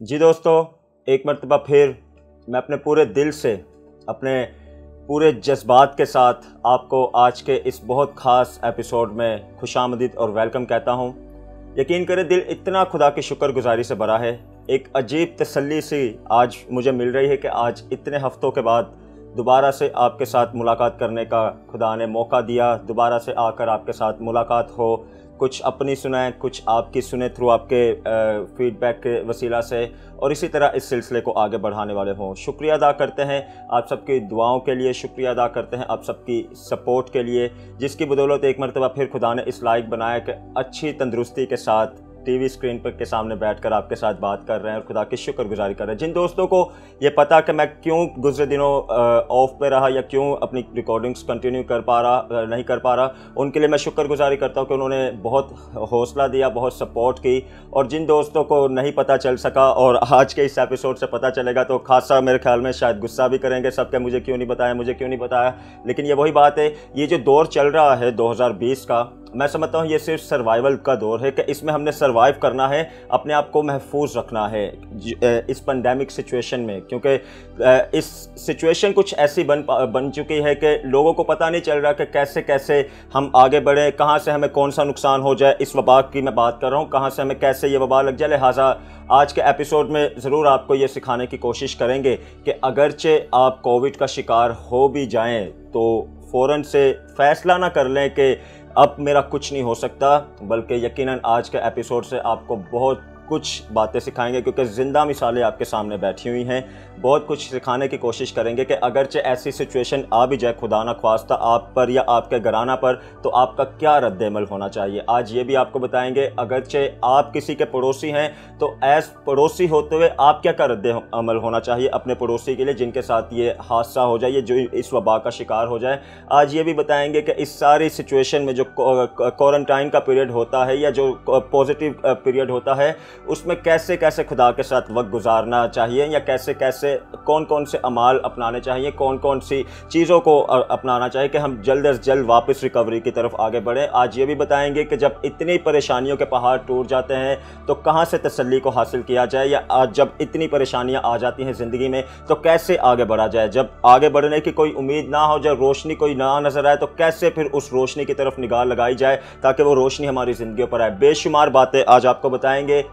जी दोस्तों, एक मर्तबा फिर मैं अपने पूरे दिल से, अपने पूरे जज्बात के साथ आपको आज के इस बहुत ख़ास एपिसोड में खुशामदीद और वेलकम कहता हूँ। यकीन करें, दिल इतना खुदा की शुक्रगुजारी से भरा है। एक अजीब तसल्ली सी आज मुझे मिल रही है कि आज इतने हफ्तों के बाद दोबारा से आपके साथ मुलाकात करने का खुदा ने मौका दिया। दोबारा से आकर आपके साथ मुलाकात हो, कुछ अपनी सुनाएं, कुछ आपकी सुने थ्रू आपके फीडबैक के वसीला से, और इसी तरह इस सिलसिले को आगे बढ़ाने वाले हों। शुक्रिया अदा करते हैं आप सबकी दुआओं के लिए, शुक्रिया अदा करते हैं आप सबकी सपोर्ट के लिए, जिसकी बदौलत एक मरतबा फिर खुदा ने इस लायक बनाया कि अच्छी तंदुरुस्ती के साथ टीवी स्क्रीन पर के सामने बैठकर आपके साथ बात कर रहे हैं और खुदा की शुक्रगुजारी कर रहे हैं। जिन दोस्तों को ये पता कि मैं क्यों गुज़रे दिनों ऑफ पे रहा या क्यों अपनी रिकॉर्डिंग्स कंटिन्यू नहीं कर पा रहा, उनके लिए मैं शुक्रगुजारी करता हूँ कि उन्होंने बहुत हौसला दिया, बहुत सपोर्ट की। और जिन दोस्तों को नहीं पता चल सका और आज के इस एपिसोड से पता चलेगा तो खासा मेरे ख्याल में शायद गुस्सा भी करेंगे सबके, मुझे क्यों नहीं बताया। लेकिन ये वही बात है, ये जो दौर चल रहा है 2020 का, मैं समझता हूँ ये सिर्फ सर्वाइवल का दौर है कि इसमें हमने सर्वाइव करना है, अपने आप को महफूज रखना है इस पेंडेमिक सिचुएशन में। क्योंकि इस सिचुएशन कुछ ऐसी बन चुकी है कि लोगों को पता नहीं चल रहा कि कैसे कैसे हम आगे बढ़ें, कहाँ से हमें कौन सा नुकसान हो जाए। इस वबा की मैं बात कर रहा हूँ, कहाँ से हमें कैसे ये वबा लग जाए। लिहाजा आज के एपिसोड में ज़रूर आपको ये सिखाने की कोशिश करेंगे कि अगरचे आप कोविड का शिकार हो भी जाएं तो फ़ौरन से फ़ैसला ना कर लें कि अब मेरा कुछ नहीं हो सकता, बल्कि यकीनन आज के एपिसोड से आपको बहुत कुछ बातें सिखाएंगे, क्योंकि ज़िंदा मिसालें आपके सामने बैठी हुई हैं। बहुत कुछ सिखाने की कोशिश करेंगे कि अगरचे ऐसी सिचुएशन आ भी जाए खुदा न ख्वास्ता आप पर या आपके घराना पर, तो आपका क्या रद्द-ए-अमल होना चाहिए। आज ये भी आपको बताएंगे, अगरचे आप किसी के पड़ोसी हैं तो एज पड़ोसी होते हुए आप क्या रद्द-ए-अमल होना चाहिए अपने पड़ोसी के लिए जिनके साथ ये हादसा हो जाए, जो इस वबा का शिकार हो जाए। आज ये भी बताएंगे कि इस सारी सिचुएशन में जो क्वारंटाइन का पीरियड होता है या जो पॉजिटिव पीरियड होता है, उसमें कैसे कैसे खुदा के साथ वक्त गुजारना चाहिए, या कैसे कैसे कौन कौन से अमाल अपनाने चाहिए, कौन कौन सी चीज़ों को अपनाना चाहिए कि हम जल्द अज जल्द वापस रिकवरी की तरफ आगे बढ़ें। आज ये भी बताएंगे कि जब इतनी परेशानियों के पहाड़ टूट जाते हैं तो कहाँ से तसल्ली को हासिल किया जाए, या आज जब इतनी परेशानियाँ आ जाती हैं ज़िंदगी में तो कैसे आगे बढ़ा जाए। जब आगे बढ़ने की कोई उम्मीद ना हो, जब रोशनी कोई ना नज़र आए, तो कैसे फिर उस रोशनी की तरफ निगाह लगाई जाए ताकि वो रोशनी हमारी ज़िंदगियों पर आए। बेशुमार बातें आज आपको बताएंगे।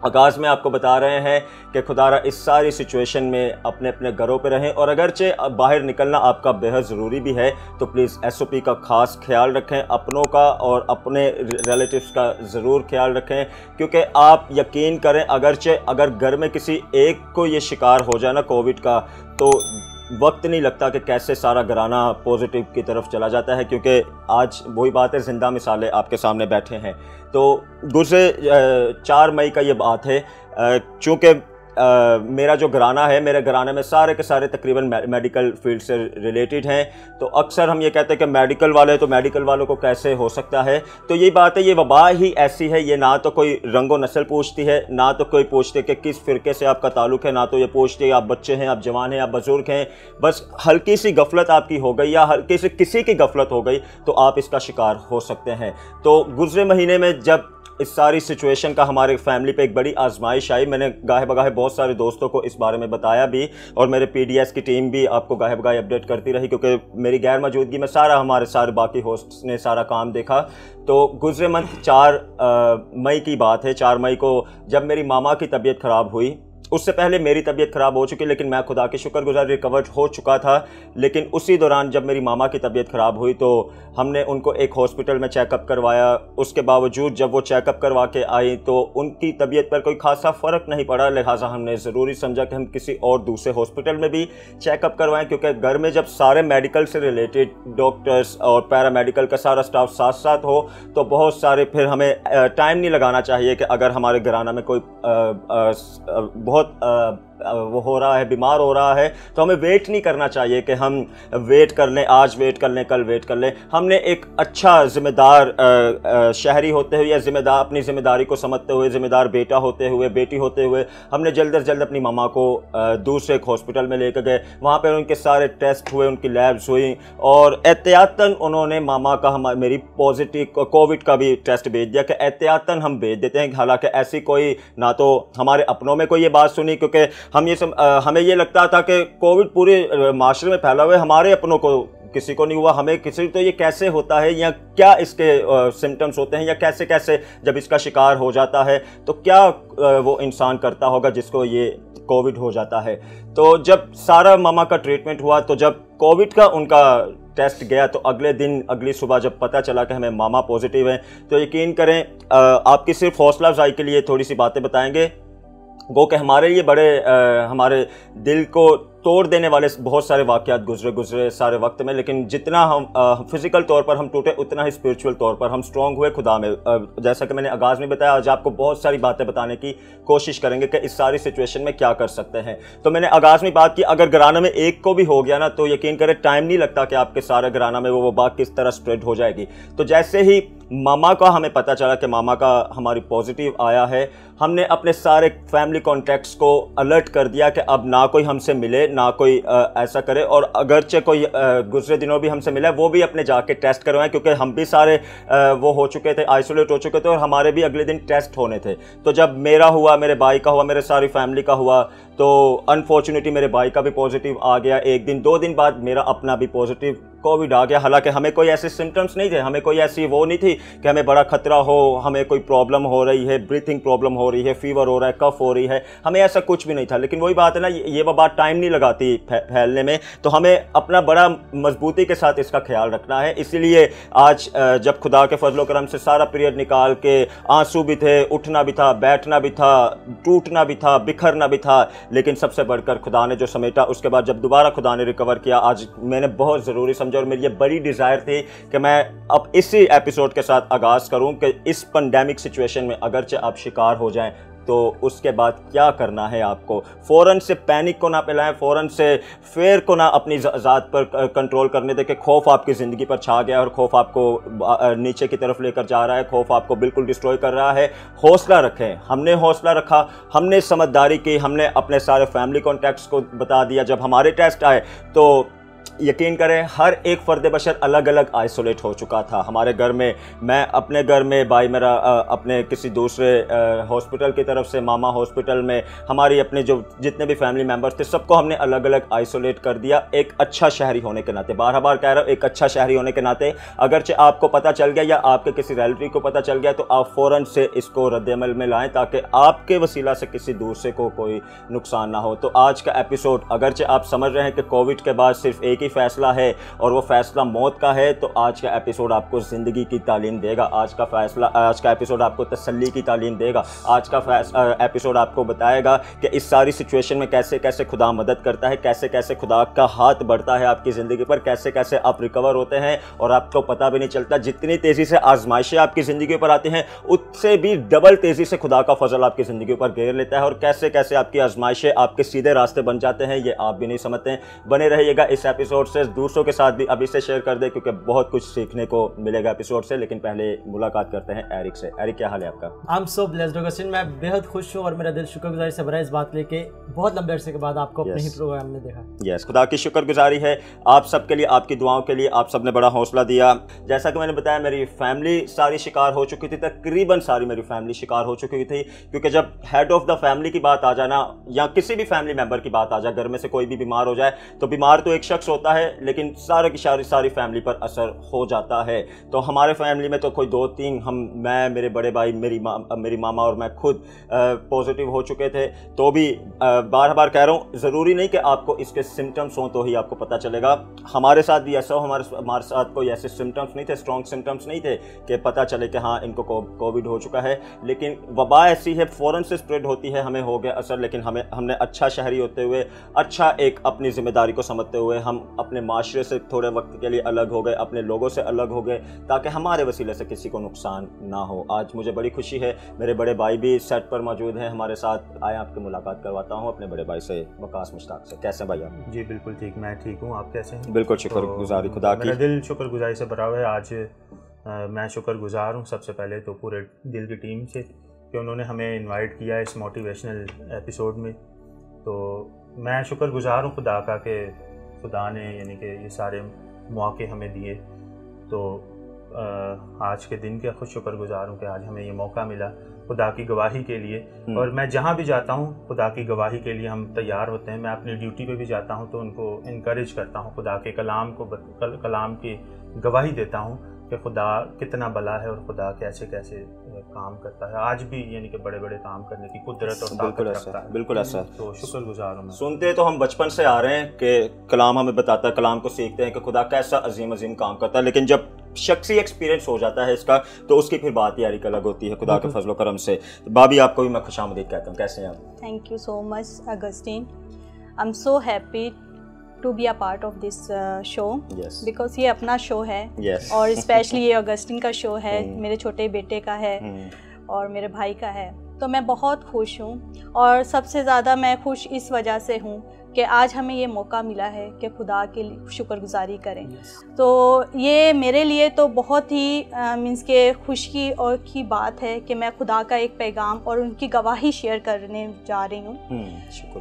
आगाज़ में आपको बता रहे हैं कि खुदारा इस सारी सिचुएशन में अपने अपने घरों पे रहें, और अगरचे बाहर निकलना आपका बेहद ज़रूरी भी है तो प्लीज़ SOP का ख़ास ख्याल रखें, अपनों का और अपने रिलेटिव्स का ज़रूर ख्याल रखें। क्योंकि आप यकीन करें, अगर घर में किसी एक को ये शिकार हो जाए ना कोविड का, तो वक्त नहीं लगता कि कैसे सारा घराना पॉजिटिव की तरफ चला जाता है। क्योंकि आज वही बात है, ज़िंदा मिसालें आपके सामने बैठे हैं। तो गुज़रे 4 मई का ये बात है, चूँकि मेरा जो घराना है, मेरे घराने में सारे के सारे तकरीबन मेडिकल फील्ड से रिलेटेड हैं। तो अक्सर हम ये कहते हैं कि मेडिकल वालों को कैसे हो सकता है। तो यही बात है, ये वबा ही ऐसी है, ये ना तो कोई रंगो नस्ल पूछती है, ना तो कोई पूछते कि किस फ़िरके से आपका ताल्लुक़ है, ना तो ये पूछते आप बच्चे हैं, आप जवान हैं, आप बुज़ुर्ग हैं। बस हल्की सी गफलत आपकी हो गई या हल्की सी किसी की गफलत हो गई तो आप इसका शिकार हो सकते हैं। तो गुज़रे महीने में जब इस सारी सिचुएशन का हमारे फैमिली पे एक बड़ी आजमाइश आई, मैंने गाहे बगाहे बहुत सारे दोस्तों को इस बारे में बताया भी, और मेरे PDS की टीम भी आपको गाहे बगाहे अपडेट करती रही, क्योंकि मेरी गैर मौजूदगी में हमारे सारे बाकी होस्ट्स ने सारा काम देखा। तो गुज़रे मंथ 4 मई की बात है। 4 मई को जब मेरी मामा की तबीयत ख़राब हुई, उससे पहले मेरी तबीयत ख़राब हो चुकी, लेकिन मैं खुदा की शुक्रगुजार रिकवर हो चुका था। लेकिन उसी दौरान जब मेरी मामा की तबीयत ख़राब हुई तो हमने उनको एक हॉस्पिटल में चेकअप करवाया। उसके बावजूद जब वो चेकअप करवा के आई तो उनकी तबीयत पर कोई खासा फ़र्क नहीं पड़ा। लिहाजा हमने ज़रूरी समझा कि हम किसी और दूसरे हॉस्पिटल में भी चेकअप करवाएं, क्योंकि घर में जब सारे मेडिकल से रिलेटेड डॉक्टर्स और पैरामेडिकल का सारा स्टाफ साथ साथ हो तो बहुत सारे फिर हमें टाइम नहीं लगाना चाहिए कि अगर हमारे घराना में कोई बहुत वो हो रहा है, बीमार हो रहा है, तो हमें वेट नहीं करना चाहिए कि हम वेट कर लें, आज वेट कर लें, कल वेट कर लें। हमने एक अच्छा जिम्मेदार शहरी होते हुए या जिम्मेदार अपनी जिम्मेदारी को समझते हुए, जिम्मेदार बेटा होते हुए, बेटी होते हुए, हमने जल्द अज जल्द अपनी मामा को दूसरे एक हॉस्पिटल में लेकर गए। वहाँ पर उनके सारे टेस्ट हुए, उनकी लैब्स हुई और एहतियातन उन्होंने मामा का मेरी पॉजिटिव कोविड का भी टेस्ट भेज दिया कि एहतियातन हम भेज देते हैं। हालांकि ऐसी कोई ना तो हमारे अपनों में कोई ये बात सुनी, क्योंकि हमें ये लगता था कि कोविड पूरे माशरे में फैला हुआ है, हमारे अपनों को किसी को नहीं हुआ, हमें किसी तो ये कैसे होता है या क्या इसके सिम्टम्स होते हैं या कैसे कैसे जब इसका शिकार हो जाता है तो क्या वो इंसान करता होगा जिसको ये कोविड हो जाता है। तो जब सारा मामा का ट्रीटमेंट हुआ, तो जब कोविड का उनका टेस्ट गया तो अगले दिन अगली सुबह जब पता चला कि हमें मामा पॉजिटिव है, तो यकीन करें आपकी सिर्फ हौसला अफजाई के लिए थोड़ी सी बातें बताएंगे वो कि हमारे लिए बड़े हमारे दिल को तोड़ देने वाले बहुत सारे वाक़यात गुजरे सारे वक्त में, लेकिन जितना हम फिज़िकल तौर पर हम टूटे उतना ही स्पिरिचुअल तौर पर हम स्ट्रॉन्ग हुए खुदा में। जैसा कि मैंने आगाज़ में बताया, आज आपको बहुत सारी बातें बताने की कोशिश करेंगे कि इस सारी सिचुएशन में क्या कर सकते हैं। तो मैंने आगाज़ में बात की, अगर घराना में एक को भी हो गया ना तो यकीन करें टाइम नहीं लगता कि आपके सारे घराना में वो वबा किस तरह स्प्रेड हो जाएगी। तो जैसे ही मामा का हमें पता चला कि मामा का हमारी पॉजिटिव आया है, हमने अपने सारे फैमिली कॉन्टैक्ट्स को अलर्ट कर दिया कि अब ना कोई हमसे मिले, ना कोई ऐसा करे, और अगरचे कोई गुजरे दिनों भी हमसे मिला वो भी अपने जाके टेस्ट करवाएं, क्योंकि हम भी सारे वो हो चुके थे, आइसोलेट हो चुके थे और हमारे भी अगले दिन टेस्ट होने थे। तो जब मेरा हुआ, मेरे भाई का हुआ, मेरे सारी फैमिली का हुआ, तो अनफॉर्चुनेटली मेरे भाई का भी पॉजिटिव आ गया। एक दिन 2 दिन बाद मेरा अपना भी पॉजिटिव कोविड आ गया। हालांकि हमें कोई ऐसे सिम्टम्स नहीं थे, हमें कोई ऐसी वो नहीं थी कि हमें बड़ा खतरा हो, हमें कोई प्रॉब्लम हो रही है, ब्रीथिंग प्रॉब्लम हो रही है, फीवर हो रहा है, कफ हो रही है, हमें ऐसा कुछ भी नहीं था। लेकिन वही बात है ना, ये वबा टाइम नहीं लगाती फैलने में, तो हमें अपना बड़ा मजबूती के साथ इसका ख्याल रखना है। इसीलिए आज जब खुदा के फजलो करम से सारा पीरियड निकाल के, आंसू भी थे, उठना भी था, बैठना भी था, टूटना भी था, बिखरना भी था, लेकिन सबसे बढ़कर खुदा ने जो समेटा, उसके बाद जब दोबारा खुदा ने रिकवर किया, आज मैंने बहुत ज़रूरी समझा और मेरी ये बड़ी डिज़ायर थी कि मैं अब इसी एपिसोड के साथ आगाज़ करूं कि इस पेंडेमिक सिचुएशन में अगरचे आप शिकार हो जाएं तो उसके बाद क्या करना है आपको। फ़ौरन से पैनिक को ना फैलाएं, फ़ौरन से फेयर को ना अपनी ज़ात पर कंट्रोल करने दें कि खौफ आपकी ज़िंदगी पर छा गया और खौफ आपको नीचे की तरफ लेकर जा रहा है, खौफ आपको बिल्कुल डिस्ट्रॉय कर रहा है। हौसला रखें, हमने हौसला रखा, हमने समझदारी की, हमने अपने सारे फैमिली कॉन्टैक्ट्स को बता दिया। जब हमारे टेस्ट आए तो यकीन करें हर एक फ़र्द बशर अलग अलग आइसोलेट हो चुका था। हमारे घर में, मैं अपने घर में, भाई मेरा अपने किसी दूसरे हॉस्पिटल की तरफ से, मामा हॉस्पिटल में, हमारी अपने जो जितने भी फैमिली मेम्बर्स थे सबको हमने अलग अलग आइसोलेट कर दिया। एक अच्छा शहरी होने के नाते, बार बार कह रहा हूँ, एक अच्छा शहरी होने के नाते अगरचे आपको पता चल गया या आपके किसी रिलेटिव को पता चल गया तो आप फ़ौरन से इसको रद्द-ए-अमल में लाएँ ताकि आपके वसीला से किसी दूसरे को कोई नुकसान ना हो। तो आज का एपिसोड, अगरचे आप समझ रहे हैं कि कोविड के बाद सिर्फ एक ही फैसला है और वो फैसला मौत का है, तो आज का एपिसोड आपको ज़िंदगी की तालीम देगा। आज का एपिसोड आपको तसल्ली की तालीम देगा। आज का एपिसोड आपको बताएगा कि इस सारी सिचुएशन में कैसे कैसे खुदा मदद करता है, कैसे कैसे खुदा का हाथ बढ़ता है आपकी ज़िंदगी पर, कैसे कैसे आप रिकवर होते हैं और आपको पता भी नहीं चलता। जितनी तेज़ी से आजमाइशें आपकी ज़िंदगी पर आती हैं उससे भी डबल तेज़ी से खुदा का फजल आपकी ज़िंदगी पर घेर लेता है और कैसे कैसे आपकी आजमाइशें आपके सीधे रास्ते बन जाते हैं, ये आप भी नहीं समझते हैं। बने रहिएगा इस एपिसोड से, दूसरों के साथ भी अभी से शेयर कर दे क्योंकि बहुत कुछ सीखने को मिलेगा एपिसोड से। लेकिन पहले मुलाकात करते हैं एरिक से। एरिक, क्या हाल है आपका? I am so blessed Augustine, मैं बेहद खुश हूँ और मेरा दिल शुक्रगुजारी से भरा इस बात लेके बहुत लंबे अरसे के बाद आपको अपने ही प्रोग्राम में देखा। यस, खुदा की शुक्रगुजारी है आप सबके लिए, आपकी दुआओं के लिए। आप सब ने बड़ा हौसला दिया। जैसा कि मैंने बताया, मेरी फैमिली सारी शिकार हो चुकी थी, तकरीबन सारी मेरी फैमिली शिकार हो चुकी थी, क्योंकि जब हेड ऑफ द फैमिली की बात आ जाना या किसी भी फैमिली मेंबर की बात आ जाए, घर में से कोई भी बीमार हो जाए तो बीमार तो एक शख्स होता है लेकिन सारे की सारी फैमिली पर असर हो जाता है। तो हमारे फैमिली में तो कोई 2-3, मैं, मेरे बड़े भाई, मेरी मामा और मैं खुद पॉजिटिव हो चुके थे। तो भी बार बार कह रहा हूँ, ज़रूरी नहीं कि आपको इसके सिम्टम्स हों तो ही आपको पता चलेगा। हमारे साथ भी ऐसा हो, हमारे साथ कोई ऐसे सिम्टम्स नहीं थे, स्ट्रॉन्ग सिम्टम्स नहीं थे कि पता चले कि हाँ इनको कोविड हो चुका है। लेकिन वबा ऐसी है, फ़ौरन से स्प्रेड होती है, हमें हो गया असर। लेकिन हमने अच्छा शहरी होते हुए, अच्छा एक अपनी जिम्मेदारी को समझते हुए हम अपने माशरे से थोड़े वक्त के लिए अलग हो गए, अपने लोगों से अलग हो गए, ताकि हमारे वसीले से किसी को नुकसान ना हो। आज मुझे बड़ी खुशी है, मेरे बड़े भाई भी सेट पर मौजूद हैं हमारे साथ। आए आपकी मुलाकात करवाता हूँ अपने बड़े भाई से, वकास मुश्ताक से। कैसे भाई आप? जी बिल्कुल ठीक, मैं ठीक हूँ, आप कैसे हैं? बिल्कुल शुक्रगुजारी खुदा की। मेरा दिल शुक्रगुजारी से भरा हुआ है। आज मैं शुक्रगुजार हूँ सबसे पहले तो पूरे दिल की टीम से कि उन्होंने हमें इनवाइट किया इस मोटिवेशनल एपिसोड में। तो मैं शुक्रगुजार हूँ खुदा का कि खुदा ने यानी कि ये सारे मौके हमें दिए। तो आज के दिन के खुद शुक्रगुजार हूँ कि आज हमें ये मौका मिला खुदा की गवाही के लिए। और मैं जहाँ भी जाता हूँ खुदा की गवाही के लिए हम तैयार होते हैं। मैं अपनी ड्यूटी पे भी जाता हूँ तो उनको इनकरेज करता हूँ, खुदा के कलाम की गवाही देता हूँ कि खुदा कितना भला है और खुदा कैसे कैसे काम करता है। आज भी यानी कि बड़े बड़े काम करने की कुदरत और ताकत रखता है। बिल्कुल ऐसा। तो शुक्रगुजार हूँ मैं। सुनते तो हम बचपन से आ रहे हैं कि कलाम हमें बताता है, कलाम को सीखते हैं कि खुदा कैसा अजीम अजीम काम करता है, लेकिन जब शख्सी एक्सपीरियंस हो जाता है इसका तो उसकी फिर बात ही यारी अलग होती है खुदा के फजलो करम से। तो भाभी आपको भी मैं खुशामदीद कहता हूँ, कैसे हैं आप? Thank you so much Augustine, I am so happy to be a part of this show because ये अपना शो है। और स्पेशली ये अगस्टिन का शो है, मेरे छोटे बेटे का है और मेरे भाई का है। तो मैं बहुत खुश हूँ और सबसे ज़्यादा मैं खुश इस वजह से हूँ कि आज हमें ये मौका मिला है कि खुदा के शुक्रगुजारी करें। तो ये मेरे लिए तो बहुत ही मीन्स के खुशी और की बात है कि मैं खुदा का एक पैगाम और उनकी गवाही शेयर करने जा रही हूँ,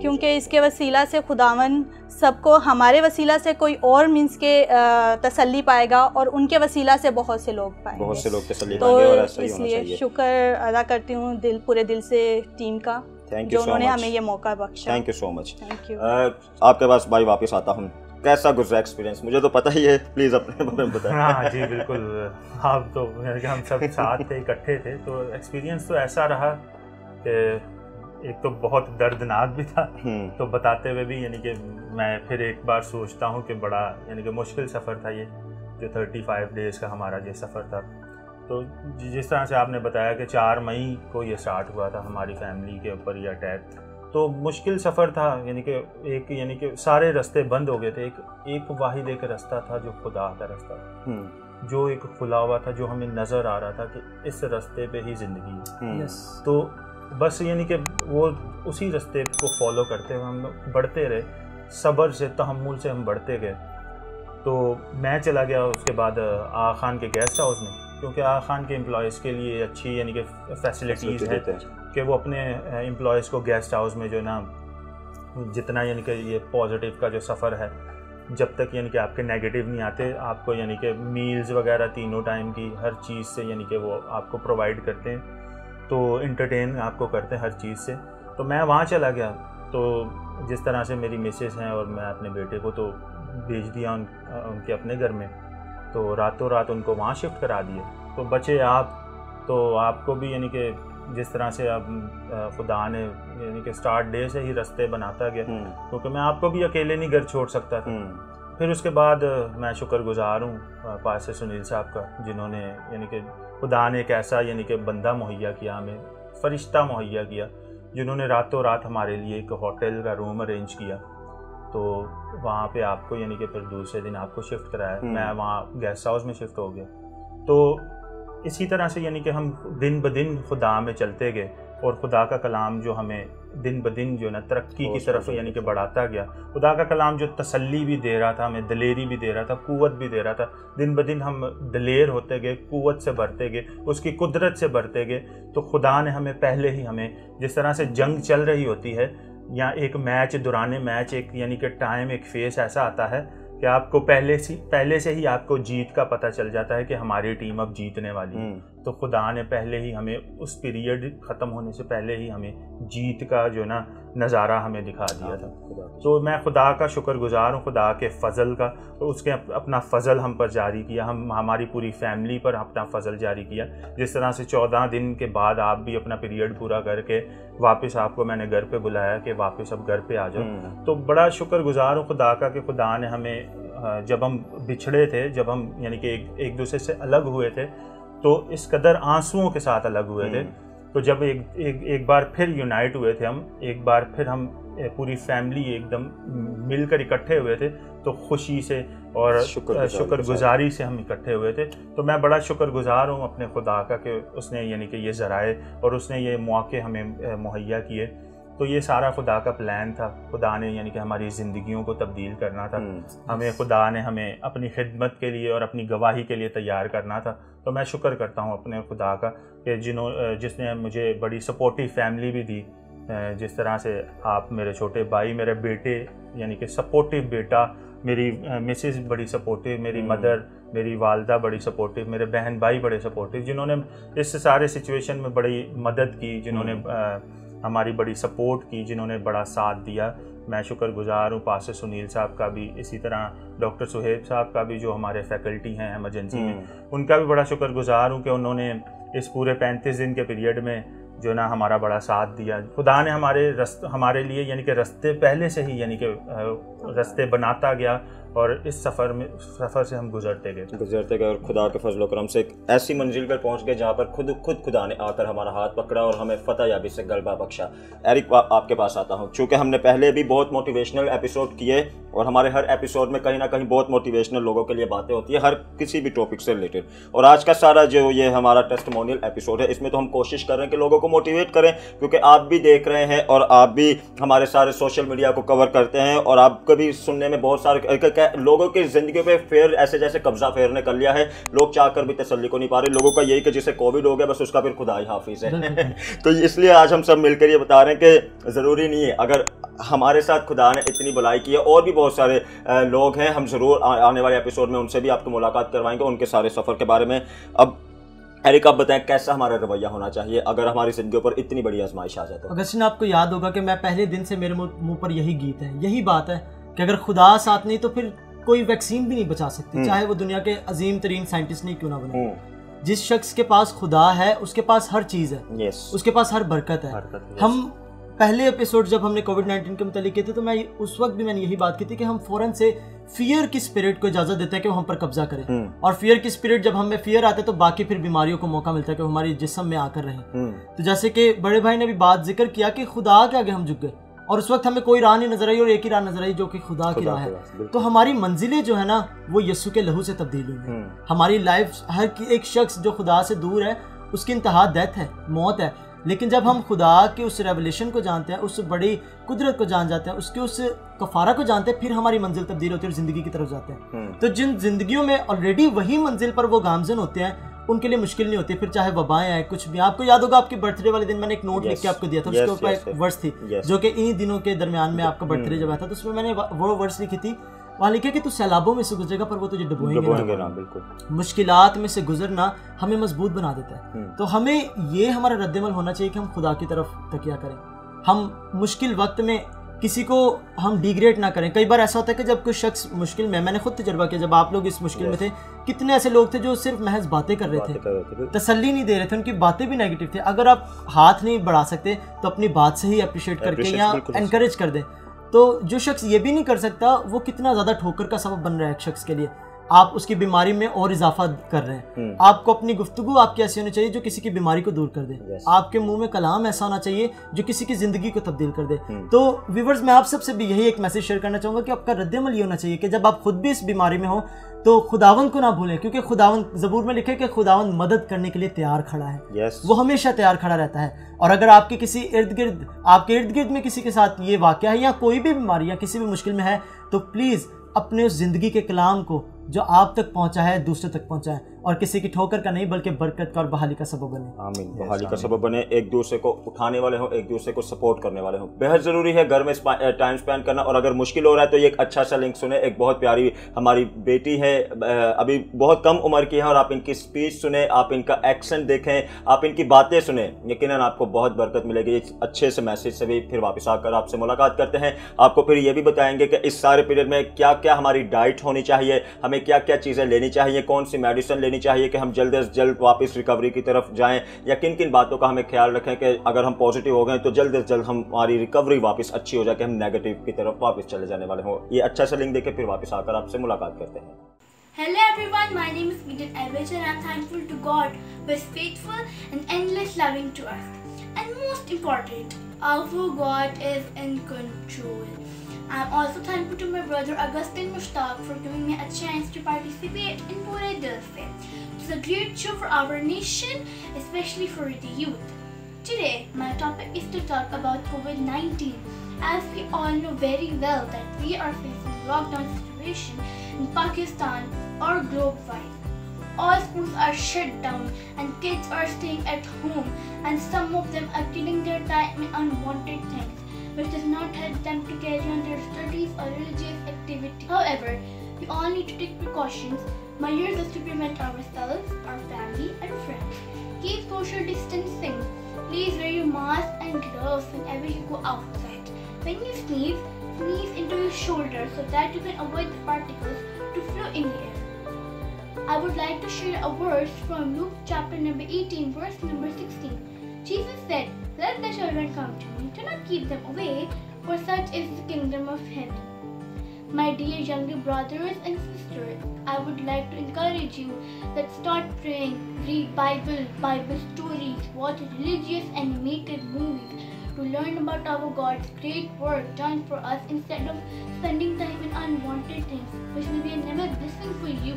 क्योंकि इसके वसीला से खुदावन सबको, हमारे वसीला से कोई और मीन्स के तसल्ली पाएगा और उनके वसीला से बहुत से लोग पाएंगे, बहुत से लोग तसल्ली तो पाएंगे। और ऐसा ही होना इसलिए चाहिए। शुक्र अदा करती हूँ पूरे दिल से टीम का, जो उन्होंने हमें ये मौका बख्शा। Thank you so much. Thank you. आपके पास भाई वापस आता हूँ, कैसा गुजरा एक्सपीरियंस? मुझे तो पता ही है, प्लीज़ अपने बारे में बताएं। हाँ जी बिल्कुल, आप तो हम सब साथ थे, इकट्ठे थे, तो एक्सपीरियंस तो ऐसा रहा कि एक तो बहुत दर्दनाक भी था, तो बताते हुए भी यानी कि मैं फिर एक बार सोचता हूँ कि बड़ा यानी कि मुश्किल सफ़र था ये, जो 35 डेज़ का हमारा ये सफ़र था। तो जिस तरह से आपने बताया कि 4 मई को ये स्टार्ट हुआ था हमारी फैमिली के ऊपर ये अटैक, तो मुश्किल सफ़र था। यानी कि सारे रास्ते बंद हो गए थे। एक वाहिद एक रास्ता था जो खुदा का रास्ता था, जो एक खुला हुआ था, जो हमें नज़र आ रहा था कि इस रास्ते पे ही ज़िंदगी है। तो बस यानी कि वो उसी रास्ते को फॉलो करते हुए हम लोग बढ़ते रहे, सब्र से तहम्मुल से हम बढ़ते गए। तो मैं चला गया उसके बाद आगा खान के गेस्ट हाउस में, क्योंकि आगा खान के एम्प्लॉयज़ के लिए अच्छी यानी कि फैसिलिटीज़ है कि वो अपने एम्प्लॉयज़ को गेस्ट हाउस में जो ना जितना यानी कि ये पॉजिटिव का जो सफ़र है, जब तक यानी कि आपके नेगेटिव नहीं आते, आपको यानी कि मील्स वगैरह तीनों टाइम की हर चीज़ से यानी कि वो आपको प्रोवाइड करते हैं, तो इंटरटेन आपको करते हैं हर चीज़ से। तो मैं वहाँ चला गया, तो जिस तरह से मेरी मिसेस हैं और मैं अपने बेटे को तो भेज दिया उनके अपने घर में, तो रातों रात उनको वहाँ शिफ्ट करा दिए। तो बचे आप, तो आपको भी यानी कि जिस तरह से अब खुदा ने यानी कि स्टार्ट डे से ही रास्ते बनाता गया, क्योंकि मैं आपको भी अकेले नहीं घर छोड़ सकता था। फिर उसके बाद मैं शुक्रगुजार हूँ पास्टर सुनील साहब का, जिन्होंने यानी कि खुदा ने एक ऐसा यानी कि बंदा मुहैया किया, हमें फरिश्ता मुहैया किया, जिन्होंने रातों रात हमारे लिए एक होटल का रूम अरेंज किया। तो वहाँ पे आपको यानी कि फिर दूसरे दिन आपको शिफ्ट कराया, मैं वहाँ गेस्ट हाउस में शिफ्ट हो गया। तो इसी तरह से यानी कि हम दिन ब दिन खुदा में चलते गए और खुदा का कलाम जो हमें दिन ब दिन जो ना तरक्की की तरफ यानी कि बढ़ाता गया। खुदा का कलाम जो तसल्ली भी दे रहा था, हमें दलेरी भी दे रहा था, कुव्वत भी दे रहा था। दिन ब दिन हम दलेर होते गए, कुव्वत से बढ़ते गए, उसकी कुदरत से बढ़ते गए। तो खुदा ने हमें पहले ही हमें जिस तरह से जंग चल रही होती है या एक मैच दौरान मैच एक यानी कि टाइम एक फेस ऐसा आता है कि आपको पहले से ही आपको जीत का पता चल जाता है कि हमारी टीम अब जीतने वाली है। तो खुदा ने पहले ही हमें उस पीरियड ख़त्म होने से पहले ही हमें जीत का जो ना नज़ारा हमें दिखा दिया था। तो मैं खुदा का शुक्रगुजार हूँ, खुदा के फ़ज़ल का। तो उसके अपना फ़ज़ल हम पर जारी किया, हमारी पूरी फैमिली पर अपना फ़ज़ल जारी किया। जिस तरह से 14 दिन के बाद आप भी अपना पीरियड पूरा करके वापस आपको मैंने घर पे बुलाया कि वापस अब घर पे आ जाओ। तो बड़ा शुक्रगुजार हूँ खुदा का कि खुदा ने हमें, जब हम बिछड़े थे, जब हम यानी कि एक दूसरे से अलग हुए थे, तो इस कदर आंसुओं के साथ अलग हुए थे तो जब एक बार फिर यूनाइट हुए थे हम, एक बार फिर हम पूरी फैमिली एकदम मिलकर इकट्ठे हुए थे, तो खुशी से और शुक्रगुजारी से हम इकट्ठे हुए थे। तो मैं बड़ा शुक्रगुजार हूँ अपने खुदा का कि उसने यानी कि ये ज़राए और उसने ये मौके हमें मुहैया किए। तो ये सारा खुदा का प्लान था, खुदा ने यानी कि हमारी ज़िंदगियों को तब्दील करना था, हमें खुदा ने हमें अपनी खिदमत के लिए और अपनी गवाही के लिए तैयार करना था। तो मैं शुक्र करता हूँ अपने खुदा का कि जिसने मुझे बड़ी सपोर्टिव फैमिली भी दी। जिस तरह से आप मेरे छोटे भाई, मेरे बेटे यानी कि सपोर्टिव बेटा, मेरी मिसेस बड़ी सपोर्टिव, मेरी मदर, मेरी वालदा बड़ी सपोर्टिव, मेरे बहन भाई बड़े सपोर्टिव, जिन्होंने इस सारे सिचुएशन में बड़ी मदद की, जिन्होंने हमारी बड़ी सपोर्ट की, जिन्होंने बड़ा साथ दिया। मैं शुक्रगुजार हूँ पास्टर सुनील साहब का भी, इसी तरह डॉक्टर सुहेब साहब का भी जो हमारे फैकल्टी हैं इमरजेंसी में, उनका भी बड़ा शुक्रगुजार हूँ कि उन्होंने इस पूरे 35 दिन के पीरियड में जो ना हमारा बड़ा साथ दिया। खुदा ने हमारे लिए यानी कि रास्ते पहले से ही यानी कि रास्ते बनाता गया और इस सफ़र से हम गुजरते गए और खुदा के फजल करम से एक ऐसी मंजिल पर पहुंच गए जहां पर खुद खुदा ने आकर हमारा हाथ पकड़ा और हमें फतह याबी से गलबा बख्शा। एरिक, आपके पास आता हूं। चूँकि हमने पहले भी बहुत मोटिवेशनल एपिसोड किए और हमारे हर एपिसोड में कहीं ना कहीं बहुत मोटिवेशनल लोगों के लिए बातें होती है, हर किसी भी टॉपिक से रिलेटेड। और आज का सारा जो ये हमारा टेस्टिमोनियल एपिसोड है, इसमें तो हम कोशिश कर रहे हैं कि लोगों को मोटिवेट करें, क्योंकि आप भी देख रहे हैं और आप भी हमारे सारे सोशल मीडिया को कवर करते हैं और आपको भी सुनने में बहुत सारे लोगों की जिंदगी पे फेर ऐसे जैसे कब्जा फेर ने कर लिया है, लोग चाहकर भी तसल्ली को नहीं पा रहे। लोगों का यही कि जिसे कोविड हो गया बस उसका फिर खुदा ही हाफिज है। तो इसलिए आज हम सब मिलकर ये बता रहे हैं कि ज़रूरी नहीं है, अगर हमारे साथ खुदा ने इतनी भलाई की है, और भी बहुत सारे लोग हैं, हम ज़रूर आने वाले एपिसोड में उनसे भी आपको मुलाकात करवाएंगे, उनके सारे सफ़र के बारे में। अब एरिक, आप बताएं कैसा हमारा रवैया होना चाहिए अगर हमारी जिंदगी पर इतनी बड़ी आजमाइश आ जाए तो? अगस्टिन, आपको याद होगा कि मैं पहले दिन से मेरे मुंह पर यही गीत है, यही बात है कि अगर खुदा साथ नहीं तो फिर कोई वैक्सीन भी नहीं बचा सकती, चाहे वो दुनिया के अजीम तरीन साइंटिस्ट नहीं क्यों ना बने। जिस शख्स के पास खुदा है उसके पास हर चीज़ है, उसके पास हर बरकत है। हम पहले एपिसोड जब हमने कोविड-19 के मुतालिक किए थे तो मैं उस वक्त भी मैंने यही बात की थी कि हम फौरन से फियर की स्पिरिट को इजाजत देते हैं कि वो हम पर कब्जा करें, और फियर की स्पिरिट जब हमें फियर आता है तो बाकी फिर बीमारियों को मौका मिलता है कि हमारी जिस्म में आकर रहें। तो जैसे कि बड़े भाई ने भी बात जिक्र किया कि खुदा के आगे हम झुक गए और उस वक्त हमें कोई राह नहीं नजर आई और एक ही राह नजर आई जो कि खुदा की राह है। तो हमारी मंजिलें जो है ना वो यीशु के लहू से तब्दील हुई हैं। हमारी लाइफ, हर एक शख्स जो खुदा से दूर है उसकी इंतहा डेथ है, मौत है। लेकिन जब हम खुदा के उस रेवलेशन को जानते हैं, उस बड़ी कुदरत को जान जाते हैं, उसके उस कफारा को जानते हैं, फिर हमारी मंजिल तब्दील होती है और जिंदगी की तरफ जाते हैं। तो जिन जिंदगियों में ऑलरेडी वही मंजिल पर वो गामजन होते हैं उनके लिए मुश्किल नहीं होती, फिर चाहे वबाएं आए कुछ भी। आपको याद होगा आपके बर्थडे वाले दिन मैंने एक नोट लिख के आपको दिया था, उसके ऊपर एक वर्स थी जो कि इन्हीं दिनों के दरमियान में आपका बर्थडे जब आया था, तो उसमें मैंने वो वर्स लिखी थी, वहाँ लिखे कि तू सैलाबों में से गुजरेगा पर वो तुझे डुबोएंगे ना। बिल्कुल, मुश्किलात में से गुजरना हमें मजबूत बना देता है। तो हमें ये हमारा रद्देमल होना चाहिए कि हम खुदा की तरफ तकिया करें, हम मुश्किल वक्त में किसी को हम डिग्रेड ना करें। कई बार ऐसा होता है कि जब कोई शख्स मुश्किल में, मैंने खुद तजर्बा किया जब आप लोग इस मुश्किल में थे, कितने ऐसे लोग थे जो सिर्फ महज बातें कर रहे थे, तसल्ली नहीं दे रहे थे, उनकी बातें भी नेगेटिव थे। अगर आप हाथ नहीं बढ़ा सकते तो अपनी बात से ही अप्रिशिएट करके या एनकरेज कर दें। तो जो शख्स ये भी नहीं कर सकता वो कितना ज़्यादा ठोकर का सबब बन रहा है एक शख्स के लिए। आप उसकी बीमारी में और इजाफा कर रहे हैं। आपको अपनी गुफ्तगू आपकी ऐसी होनी चाहिए जो किसी की बीमारी को दूर कर दे। आपके मुंह में कलाम ऐसा होना चाहिए जो किसी की जिंदगी को तब्दील कर दे। तो व्यूअर्स, मैं आप सबसे भी यही एक मैसेज शेयर करना चाहूँगा कि आपका रद्देमल ये होना चाहिए कि जब आप खुद भी इस बीमारी में हो तो खुदावंद को ना भूलें, क्योंकि खुदावंद, ज़बूर में लिखे कि खुदावंद मदद करने के लिए तैयार खड़ा है। वो हमेशा तैयार खड़ा रहता है। और अगर आपके किसी आपके इर्द गिर्द में किसी के साथ ये वाक़या है या कोई भी बीमारी या किसी भी मुश्किल में है, तो प्लीज़ अपने उस ज़िंदगी के कलाम को जो आप तक पहुंचा है दूसरे तक पहुंचाएं, और किसी की ठोकर का नहीं बल्कि बरकत का और बहाली का सबब बने। आमीन। बहाली का सबब बने, एक दूसरे को उठाने वाले हों, एक दूसरे को सपोर्ट करने वाले हों। बेहद ज़रूरी है घर में टाइम स्पेंड करना। और अगर मुश्किल हो रहा है तो ये एक अच्छा सा लिंक सुने। एक बहुत प्यारी हमारी बेटी है, अभी बहुत कम उम्र की है, और आप इनकी स्पीच सुने, आप इनका एक्सेंट देखें, आप इनकी बातें सुने, यकीनन आपको बहुत बरकत मिलेगी। इस अच्छे से मैसेज से भी फिर वापस आकर आपसे मुलाकात करते हैं। आपको फिर ये भी बताएंगे कि इस सारे पीरियड में क्या क्या हमारी डाइट होनी चाहिए, हमें क्या क्या चीज़ें लेनी चाहिए, कौन सी मेडिसिन लेनी चाहिए कि हम जल्द से जल्द वापस रिकवरी की तरफ जाएं, या किन किन बातों का हमें ख्याल रखें कि अगर हम पॉजिटिव हो गए तो जल्द से जल्द हमारी रिकवरी वापस अच्छी हो जाए कि हम नेगेटिव की तरफ वापस चले जाने वाले हों। ये अच्छा सा लिंक देके फिर वापस आकर आपसे मुलाकात करते हैं। Hello everyone, my name is Eden Elbridge and I'm thankful to God who is faithful and endless loving to us. And most important, our God is in control. I'm also thankful to my brother Augustine Mushtaq for giving me a chance to participate in Pure Dil Se. It's a great show for our nation, especially for the youth. Today, my topic is to talk about COVID-19. As we all know very well that we are facing a lockdown situation in Pakistan or globe-wide. All schools are shut down and kids are staying at home, and some of them are killing their time in unwanted things, which does not help them to carry on their studies or religious activity. However, we all need to take precautions, measures to prevent ourselves, our family and friends. Keep social distancing. Please wear your mask and gloves whenever you go outside. When you sneeze, sneeze into your shoulder so that you can avoid the particles to flow in the air. I would like to share a verse from Luke chapter number 18, verse number 16. Jesus said, "Let the children come to me, do not keep them away, for such is the kingdom of heaven." My dear younger brothers and sisters, I would like to encourage you that start praying, read Bible stories, watch religious animated movies to learn about our God's great work done for us instead of spending time in unwanted things, which will be a never blessing for you.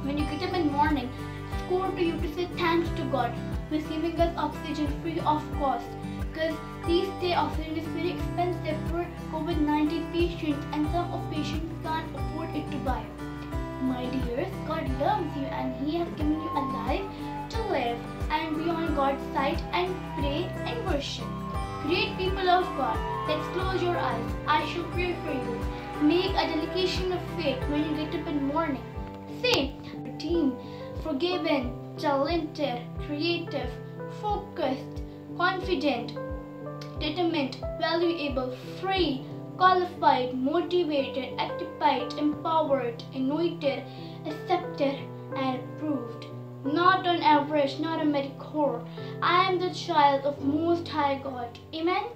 When you get up in the morning, it's core to you to say thanks to God for giving us oxygen free of cost, because these days oxygen is very expensive for COVID-19 patients and some of patients can't afford it to buy. My dears, God loves you and He has given you a life to live, and be on God's side and pray and worship. Great people of God, let's close your eyes. I shall pray for you. Make a dedication of faith when you get up in the morning. Say, team, forgiven, talented, creative, focused, confident, determined, valuable, free, qualified, motivated, occupied, empowered, anointed, accepted, and approved. Not on average, not a mediocre. I am the child of Most High God. Amen.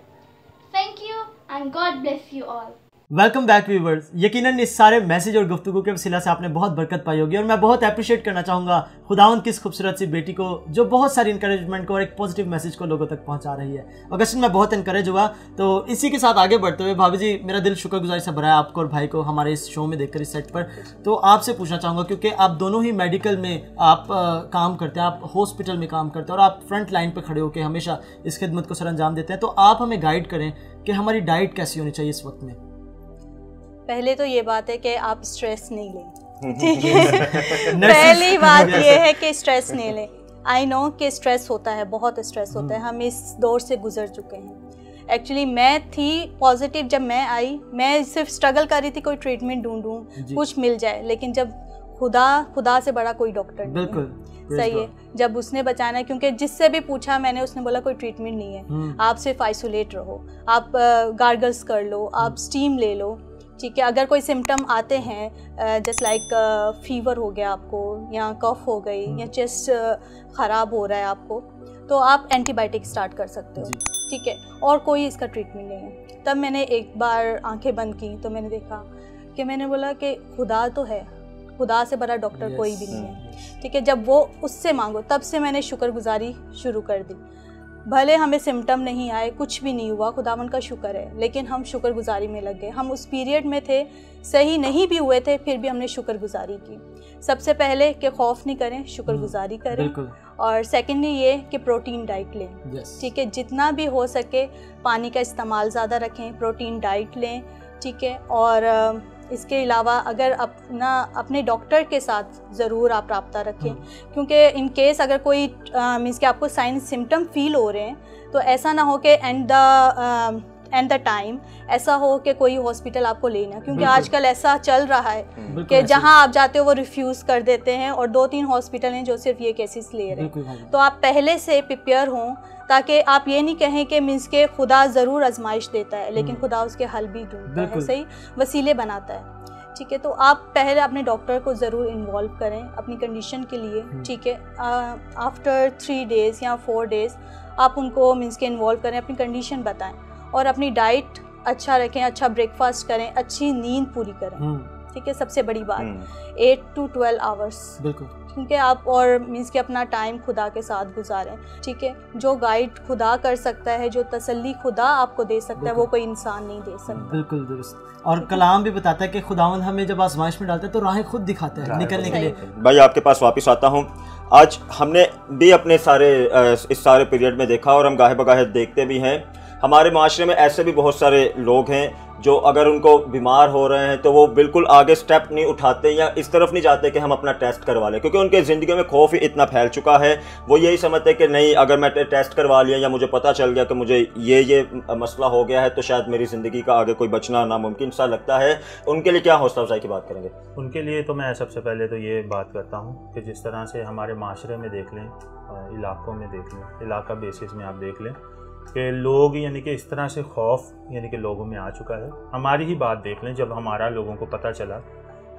Thank you and God bless you all. Welcome back viewers. यकीनन इस सारे message और गुफ्तगू के वसीला से आपने बहुत बरकत पाई होगी, और मैं बहुत अप्रिशिएट करना चाहूँगा खुदावंद की इस खूबसूरत सी बेटी को जो बहुत सारी इंकरेजमेंट को और एक पॉजिटिव मैसेज को लोगों तक पहुँचा रही है। अगस्टिन, मैं बहुत इंकरेज हुआ। तो इसी के साथ आगे बढ़ते हुए भाभी जी, मेरा दिल शुक्रगुजारी से भरा है आपको और भाई को हमारे इस शो में देखकर, इस सेट पर। तो आपसे पूछना चाहूँगा, क्योंकि आप दोनों ही मेडिकल में आप काम करते हैं, आप हॉस्पिटल में काम करते हैं और आप फ्रंट लाइन पर खड़े होकर हमेशा इस खिदमत को सर अंजाम देते हैं, तो आप हमें गाइड करें कि हमारी डाइट कैसी होनी चाहिए इस वक्त में। पहले तो ये बात है कि आप स्ट्रेस नहीं लें, ठीक है। पहली बात ये है कि स्ट्रेस नहीं लें। आई नो कि स्ट्रेस होता है, बहुत स्ट्रेस होता है, हम इस दौर से गुजर चुके हैं। एक्चुअली मैं थी पॉजिटिव, जब मैं आई मैं सिर्फ स्ट्रगल कर रही थी कोई ट्रीटमेंट ढूंढूं, कुछ मिल जाए, लेकिन जब खुदा से बड़ा कोई डॉक्टर नहीं, बिल्कुल सही है, जब उसने बचाना है, क्योंकि जिससे भी पूछा मैंने, उसने बोला कोई ट्रीटमेंट नहीं है, आप सिर्फ आइसोलेट रहो, आप गार्गल्स कर लो, आप स्टीम ले लो, ठीक है। अगर कोई सिम्टम आते हैं जस्ट लाइक फीवर हो गया आपको, या कफ हो गई, या चेस्ट ख़राब हो रहा है आपको, तो आप एंटीबायोटिक स्टार्ट कर सकते हो, ठीक है, और कोई इसका ट्रीटमेंट नहीं है। तब मैंने एक बार आंखें बंद की तो मैंने देखा कि मैंने बोला कि खुदा तो है, खुदा से बड़ा डॉक्टर कोई भी नहीं है, ठीक है। जब वो उससे मांगो, तब से मैंने शुक्रगुजारी शुरू कर दी। भले हमें सिम्टम नहीं आए, कुछ भी नहीं हुआ, खुदावन का शुक्र है, लेकिन हम शुक्रगुजारी में लग गए। हम उस पीरियड में थे, सही नहीं भी हुए थे, फिर भी हमने शुक्रगुजारी की। सबसे पहले कि खौफ नहीं करें, शुक्रगुजारी करें, और सेकेंडली ये कि प्रोटीन डाइट लें, ठीक है, जितना भी हो सके पानी का इस्तेमाल ज़्यादा रखें, प्रोटीन डाइट लें, ठीक है। और इसके अलावा अगर अपने डॉक्टर के साथ ज़रूर आप रब्ता रखें, क्योंकि इन केस अगर कोई मीन्स कि आपको साइन सिम्टम फील हो रहे हैं, तो ऐसा ना हो कि एंड द टाइम ऐसा हो कि कोई हॉस्पिटल आपको लेना, क्योंकि आजकल ऐसा चल रहा है कि जहां आप जाते हो वो रिफ्यूज़ कर देते हैं, और 2-3 हॉस्पिटल हैं जो सिर्फ ये केसेस ले रहे हैं। तो आप पहले से प्रिपेयर हों, ताकि आप ये नहीं कहें कि मीन्स के खुदा ज़रूर आजमाइश देता है, लेकिन खुदा उसके हल भी ढूंढता है, सही वसीले बनाता है, ठीक है। तो आप पहले अपने डॉक्टर को ज़रूर इन्वॉल्व करें अपनी कंडीशन के लिए, ठीक है। आफ्टर 3 डेज़ या 4 डेज़ आप उनको मीन्स के इन्वॉल्व करें, अपनी कंडीशन बताएं, और अपनी डाइट अच्छा रखें, अच्छा ब्रेकफास्ट करें, अच्छी नींद पूरी करें, ठीक है, सबसे बड़ी बात 8 to 12 आवर्स, बिल्कुल ठीक है आप, और मीन्स कि अपना टाइम खुदा के साथ गुजारें, ठीक है। जो गाइड खुदा कर सकता है, जो तसल्ली खुदा आपको दे सकता है, वो कोई इंसान नहीं दे सकता। बिल्कुल दुरुस्त। और कलाम भी बताता है कि खुदावंद हमें जब आजमाइश में डालता है तो राहें खुद दिखाता है निकलने के लिए। भाई आपके पास वापस आता हूँ। आज हमने भी अपने इस सारे पीरियड में देखा, और हम गाहे बगाहे देखते भी हैं, हमारे माशरे में ऐसे भी बहुत सारे लोग हैं जो अगर उनको बीमार हो रहे हैं तो वो बिल्कुल आगे स्टेप नहीं उठाते या इस तरफ नहीं जाते कि हम अपना टेस्ट करवा लें, क्योंकि उनके ज़िंदगी में खौफ ही इतना फैल चुका है। वो यही समझते कि नहीं, अगर मैं टेस्ट करवा लिया या मुझे पता चल गया कि मुझे ये मसला हो गया है तो शायद मेरी ज़िंदगी का आगे कोई बचना नामुमकिन सा लगता है। उनके लिए क्या हौसला अफजाई की बात करेंगे? उनके लिए तो मैं सबसे पहले तो ये बात करता हूँ कि जिस तरह से हमारे माशरे में देख लें, इलाकों में देख लें, इलाका बेसिस में आप देख लें कि लोग यानी कि इस तरह से खौफ यानी कि लोगों में आ चुका है। हमारी ही बात देख लें, जब हमारा लोगों को पता चला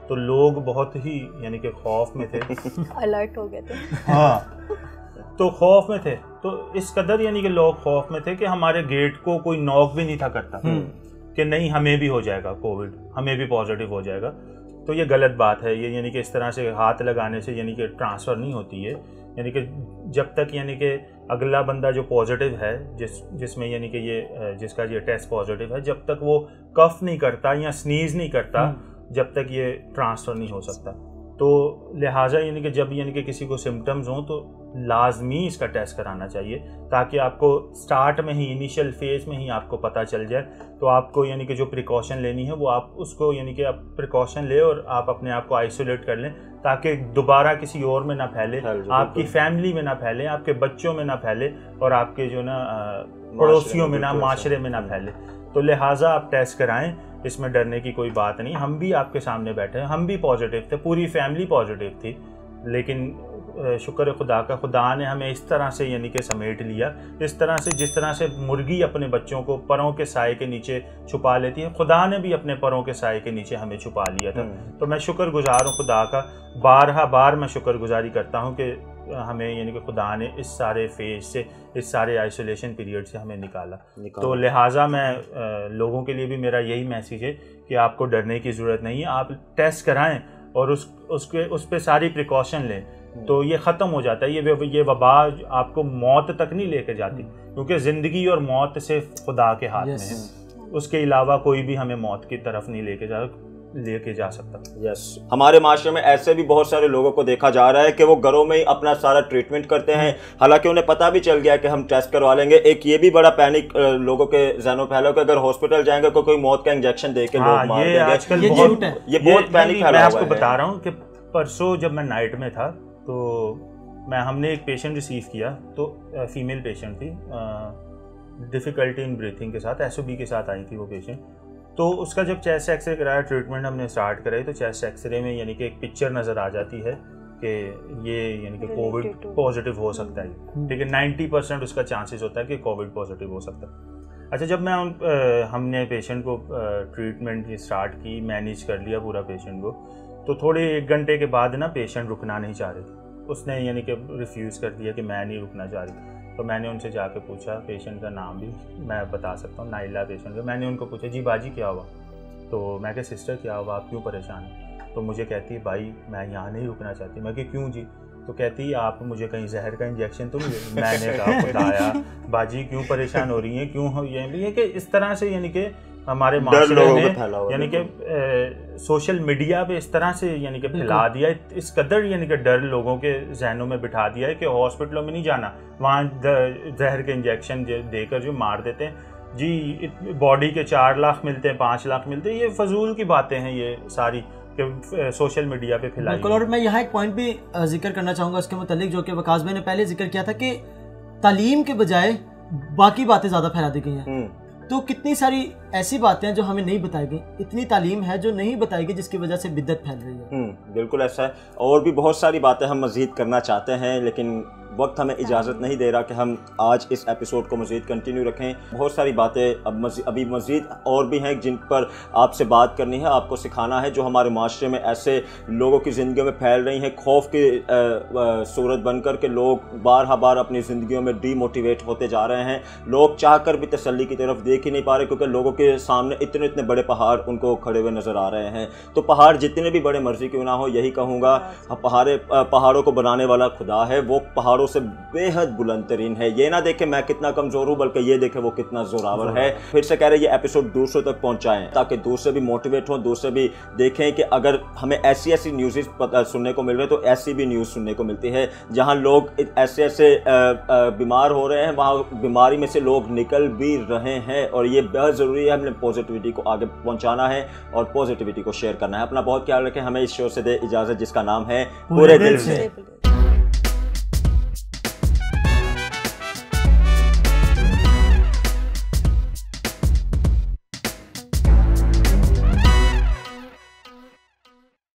तो लोग बहुत ही यानी कि खौफ में थे अलर्ट हो गए थे। हाँ, तो खौफ में थे, तो इस कदर यानी कि लोग खौफ में थे कि हमारे गेट को कोई नॉक भी नहीं था करता कि नहीं हमें भी हो जाएगा कोविड, हमें भी पॉजिटिव हो जाएगा। तो ये गलत बात है। ये यानी कि इस तरह से हाथ लगाने से यानी कि ट्रांसफ़र नहीं होती है। यानी कि जब तक यानी कि अगला बंदा जो पॉजिटिव है, जिसमें यानी कि ये जिसका ये टेस्ट पॉजिटिव है, जब तक वो कफ नहीं करता या स्नीज़ नहीं करता, जब तक ये ट्रांसफ़र नहीं हो सकता। तो लिहाजा यानी कि जब यानी कि किसी को सिम्टम्स हों तो लाजमी इसका टेस्ट कराना चाहिए, ताकि आपको स्टार्ट में ही, इनिशियल फेज़ में ही आपको पता चल जाए। तो आपको यानी कि जो प्रिकॉशन लेनी है वो आप उसको यानी कि आप प्रिकॉशन ले और आप अपने आप को आइसोलेट कर लें, ताकि दोबारा किसी और में ना फैले, आपकी फैमिली में ना फैले, आपके बच्चों में ना फैले, और आपके जो ना पड़ोसियों में ना, माशरे में ना फैले। तो लिहाजा आप टेस्ट कराएं, इसमें डरने की कोई बात नहीं। हम भी आपके सामने बैठे हैं, हम भी पॉजिटिव थे, पूरी फैमिली पॉजिटिव थी, लेकिन शुक्र है खुदा का, खुदा ने हमें इस तरह से यानी कि समेट लिया, इस तरह से जिस तरह से मुर्गी अपने बच्चों को परों के साए के नीचे छुपा लेती है, खुदा ने भी अपने परों के साए के नीचे हमें छुपा लिया था। तो मैं शुक्रगुजार हूँ खुदा का, बार मैं शुक्रगुजारी करता हूँ कि हमें यानी कि खुदा ने इस सारे फेज से, इस सारे आइसोलेशन पीरियड से हमें निकाला। तो लिहाजा मैं लोगों के लिए भी मेरा यही मैसेज है कि आपको डरने की ज़रूरत नहीं है, आप टेस्ट कराएं और उस पर सारी प्रिकॉशन लें, तो ये ख़त्म हो जाता है। ये वबा आपको मौत तक नहीं लेके जाती, क्योंकि ज़िंदगी और मौत सिर्फ खुदा के हाथ में है, उसके अलावा कोई भी हमें मौत की तरफ नहीं लेके जा सकता। यस, हमारे माशरे में ऐसे भी बहुत सारे लोगों को देखा जा रहा है कि वो घरों में ही अपना सारा ट्रीटमेंट करते हैं, हालांकि उन्हें पता भी चल गया कि हम टेस्ट करवा लेंगे। एक ये भी बड़ा पैनिक लोगों के ज़हनों फैला कि अगर हॉस्पिटल जाएंगे तो कोई मौत का इंजेक्शन दे के लोग मार देंगे। आजकल ये बहुत पैनिक फैला हुआ है। मैं आपको बता रहा हूँ कि परसों जब मैं नाइट में था तो हमने एक पेशेंट रिसीव किया, तो फीमेल पेशेंट थी, डिफ़िकल्टी इन ब्रीथिंग के साथ, SOB के साथ आई थी वो पेशेंट। तो उसका जब चेस्ट एक्सरे कराया, ट्रीटमेंट हमने स्टार्ट कराई, तो चेस्ट एक्सरे में यानी कि एक पिक्चर नज़र आ जाती है कि ये यानी कि कोविड पॉजिटिव हो सकता है, ठीक है। 90% उसका चांसेस होता है कि कोविड पॉजिटिव हो सकता है। अच्छा, जब हमने पेशेंट को ट्रीटमेंट स्टार्ट की, मैनेज कर लिया पूरा पेशेंट को, तो थोड़े 1 घंटे के बाद ना पेशेंट रुकना नहीं चाह रही थी, उसने यानी कि रिफ्यूज़ कर दिया कि मैं नहीं रुकना चाह रही। तो मैंने उनसे जाके पूछा, पेशेंट का नाम भी मैं बता सकता हूँ, नाइला पेशेंट का। मैंने उनको पूछा, जी बाजी क्या हुआ? तो मैं कहा सिस्टर क्या हुआ, आप क्यों परेशान हैं? तो मुझे कहती है भाई मैं यहाँ नहीं रुकना चाहती। मैं कि क्यों जी? तो कहती है आप मुझे कहीं जहर का इंजेक्शन तो नहीं? मैंने कहा बताया बाजी क्यों परेशान हो रही हैं, क्यों हो ये भी है कि इस तरह से यानी कि हमारे माशरे ने यानी कि सोशल मीडिया पे इस तरह से यानी कि फैला दिया, इस कदर यानी कि डर लोगों के जहनों में बिठा दिया है कि हॉस्पिटलों में नहीं जाना, वहाँ जहर के इंजेक्शन देकर जो मार देते हैं जी, बॉडी के 4 लाख मिलते हैं, 5 लाख मिलते हैं। ये फजूल की बातें हैं ये सारी कि सोशल मीडिया पे फैलाई। और मैं यहाँ एक पॉइंट भी जिक्र करना चाहूँगा उसके मुतालिक, जो कि वकास भाई ने पहले जिक्र किया था कि तालीम के बजाय बाकी बातें ज़्यादा फैला दी गई हैं। तो कितनी सारी ऐसी बातें हैं जो हमें नहीं बताई गई, इतनी तालीम है जो नहीं बताई गई, जिसकी वजह से बिद्दत फैल रही है। बिल्कुल ऐसा है, और भी बहुत सारी बातें हम मज़ीद करना चाहते हैं, लेकिन वक्त हमें इजाज़त नहीं दे रहा कि हम आज इस एपिसोड को मज़ीद कंटिन्यू रखें। बहुत सारी बातें अभी मज़ीद और भी हैं जिन पर आपसे बात करनी है, आपको सिखाना है, जो हमारे माशरे में ऐसे लोगों की ज़िंदगियों में फैल रही हैं, खौफ की सूरत बनकर के लोग बार अपनी ज़िंदगियों में डीमोटिवेट होते जा रहे हैं। लोग चाहकर भी तसल्ली की तरफ देख ही नहीं पा रहे, क्योंकि लोगों के सामने इतने बड़े पहाड़ उनको खड़े हुए नज़र आ रहे हैं। तो पहाड़ जितने भी बड़े मर्जी क्यों ना हो, यही कहूँगा, पहाड़ों को बनाने वाला खुदा है, वो पहाड़ों से बेहद बुलंद तरीन है। ये ना देखे मैं कितना कमज़ोर हूँ, बल्कि ये देखे वो कितना जोरावर है। फिर से कह रहे ये एपिसोड दूसरों तक पहुँचाएँ, ताकि दूसरे भी मोटिवेट हों, दूसरे भी देखें कि अगर हमें ऐसी न्यूज़ सुनने को मिल रही है, तो ऐसी भी न्यूज़ सुनने को मिलती है। जहाँ लोग ऐसे बीमार हो रहे हैं, वहाँ बीमारी में से लोग निकल भी रहे हैं, और ये बहुत ज़रूरी है। हमने पॉजिटिविटी को आगे पहुँचाना है और पॉजिटिविटी को शेयर करना है। अपना बहुत ख्याल रखें। हमें इस शो से दे इजाज़त, जिसका नाम है पूरे दिल से।